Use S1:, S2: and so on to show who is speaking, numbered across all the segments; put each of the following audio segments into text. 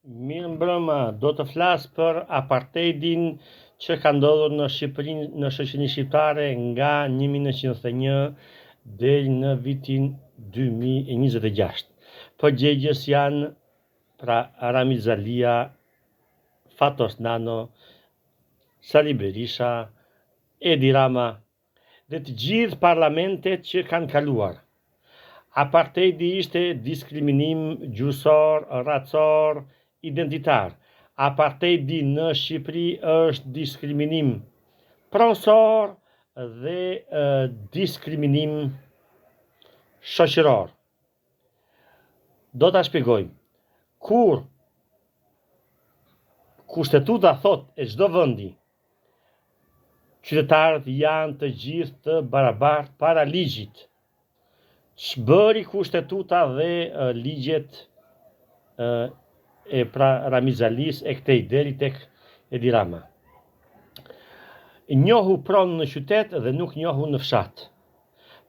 S1: Mirë mbrëma, do të flas për apartheidin që ka ndodhur në Shqipërinë, në shoqërinë shqiptare nga 1991 deri në vitin 2026. Përgjegjës janë pra Ramiz Zalia, Fatos Nano, Sali Berisha, Edi Rama dhe të gjithë parlamentet që kanë kaluar. Apartheidi ishte diskriminim gjusor, racor, identitar. Apartheidi në Shqipëri është diskriminim pronësor dhe diskriminim shoqëror. Do ta shpjegojmë. Kur kushtetuta thot e çdo vendi qytetarët janë të gjithë të barabartë para ligjit, ç'bëri kushtetuta dhe ligjet e pra Ramiz Zalis e këtej deri tek Edi Rama. Njohu pronë në qytet dhe nuk njohu në fshat.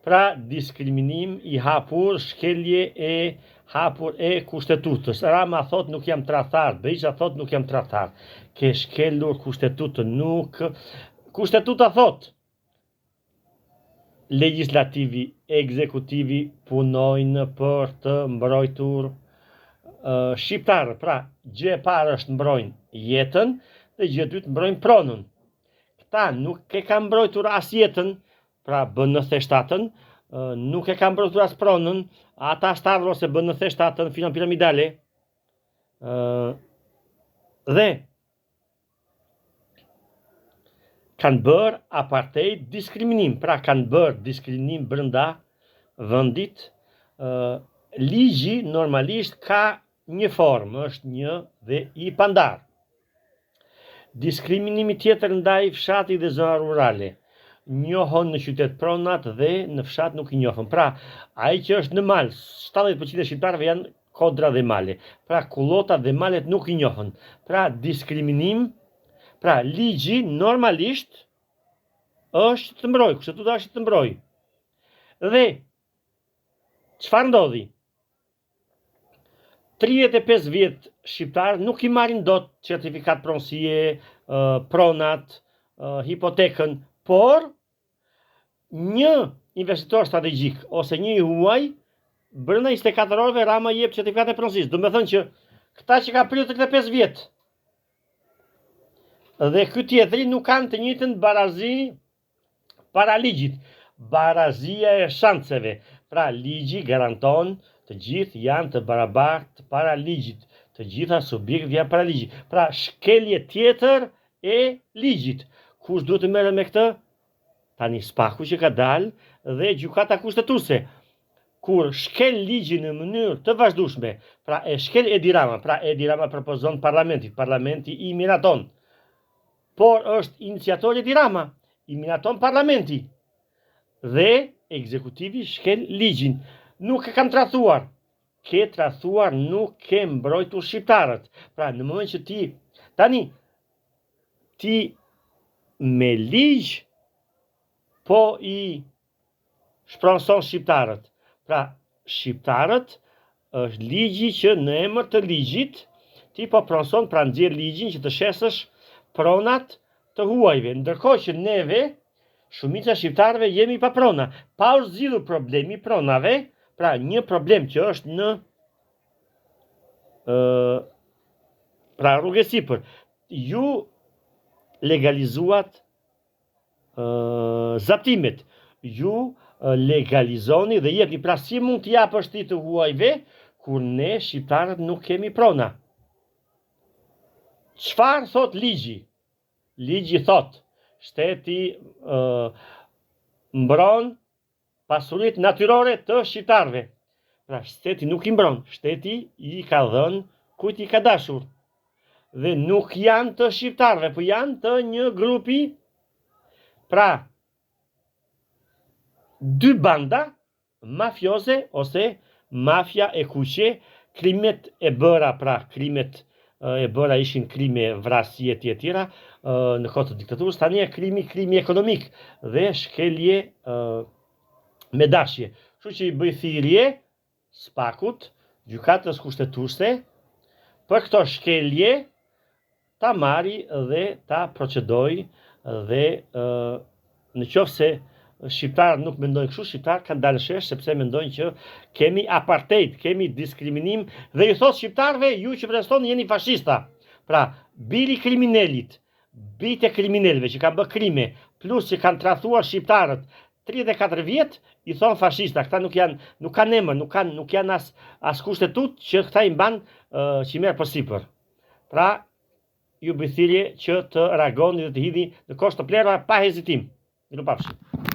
S1: Pra diskriminim i hapur, shkelje e hapur e kushtetutës. Rama thot nuk jam tradhtar, Berisha thot nuk jam tradhtar. Ke shkelur kushtetutën, nuk. Kushtetuta thot legislativi, ekzekutivi punojnë për të mbrojtur shqiptarët. Pra, gjë e parë është mbrojnë jetën dhe gjë e dytë mbrojnë pronën. Këta nuk e kanë mbrojtur as jetën, pra bën në theshtatën, nuk e kanë mbrojtur as pronën, ata shtarë ose bën në theshtatën filan piramidale. Dhe kanë bërë apartheid diskriminim, pra kanë bërë diskriminim brenda vendit. Ligji normalisht ka një formë, është një dhe i pandar. Diskriminimi tjetër ndaj fshatit dhe zona rurale. Njohon në qytet pronat dhe në fshat nuk i njohën. Pra, ai që është në mal, 70% e shqiptarëve janë kodra dhe male. Pra, kullotat dhe malet nuk i njohën. Pra, diskriminim. Pra, ligji normalisht është të mbrojë, kushtetuta është të mbrojë. Dhe çfarë ndodhi? 35 vjet shqiptarë nuk i marrin dot certifikat pronësie, pronat, hipotekën, por një investitor strategjik ose një i huaj brenda 24 orëve Rama jep certifikat e pronësisë. Do të thënë që këta që ka prirë 35 vjet dhe ky tjetri nuk kanë të njëjtën barazi para ligjit. Barazia e shanceve. Pra ligji garanton të gjithë janë të barabartë para ligjit. Të gjitha subjektet janë para ligjit. Pra shkelje tjetër e ligjit. Kush duhet të merret me këtë? Tani spaku që ka dalë dhe gjykata kushtetuese. Kur shkel ligjin në mënyrë të vazhdueshme, pra e shkel Edi Rama, pra Edi Rama propozon parlamentit, parlamenti i miraton. Por është iniciator Edi Rama, i miraton parlamenti. Dhe ekzekutivi shkel ligjin. Nuk e kam tradhuar. Ke tradhuar, nuk ke mbrojtur shqiptarët. Pra në moment që ti me ligj po i shpronson shqiptarët. Pra shqiptarët është ligji që në emër të ligjit ti po pronson, pra nxjerr ligjin që të shesësh pronat të huajve. Ndërkohë që neve shumica shqiptarëve jemi pa prona, pa u zgjidhur problemi pronave. Pra një problem që është në pra rrugë sipër. Ju legalizuat zaptimet. Ju legalizoni dhe jepni. Pra si mund të japësh ti të huajve kur ne shqiptarët nuk kemi prona? Çfarë thot ligji? Ligji thot shteti mbron pasuritë natyrore të shqiptarëve. Pra shteti nuk i mbron, shteti i ka dhënë kujt i ka dashur. Dhe nuk janë të shqiptarëve, po janë të një grupi. Pra dy banda mafioze ose mafia e kuqe, krimet e bëra, pra krimet e bëra ishin krime vrasje të tjera në kohë të diktaturës. Tani krimi ekonomik dhe shkelje me dashje. Kështu që i bëj thirrje spakut, gjykatës kushtetuese për këto shkelje ta marri dhe ta procedoj dhe në qoftë se shqiptarët nuk mendojnë kështu, shqiptarët kanë dalë shesh sepse mendojnë që kemi apartheid, kemi diskriminim dhe ju thot shqiptarëve ju që protestoni jeni fashista. Pra, biri kriminalit, bitë e kriminalëve që kanë bërë krime, plus që kanë tradhuar shqiptarët 34 vjet, i thon fashista. Këta nuk kanë emër, nuk janë as kushtetut që këta i mban që merr përsipër. Pra, ju bëj thirrje që të reagoni dhe të hidhni në kosht të plera pa hezitim. Mirupafshim.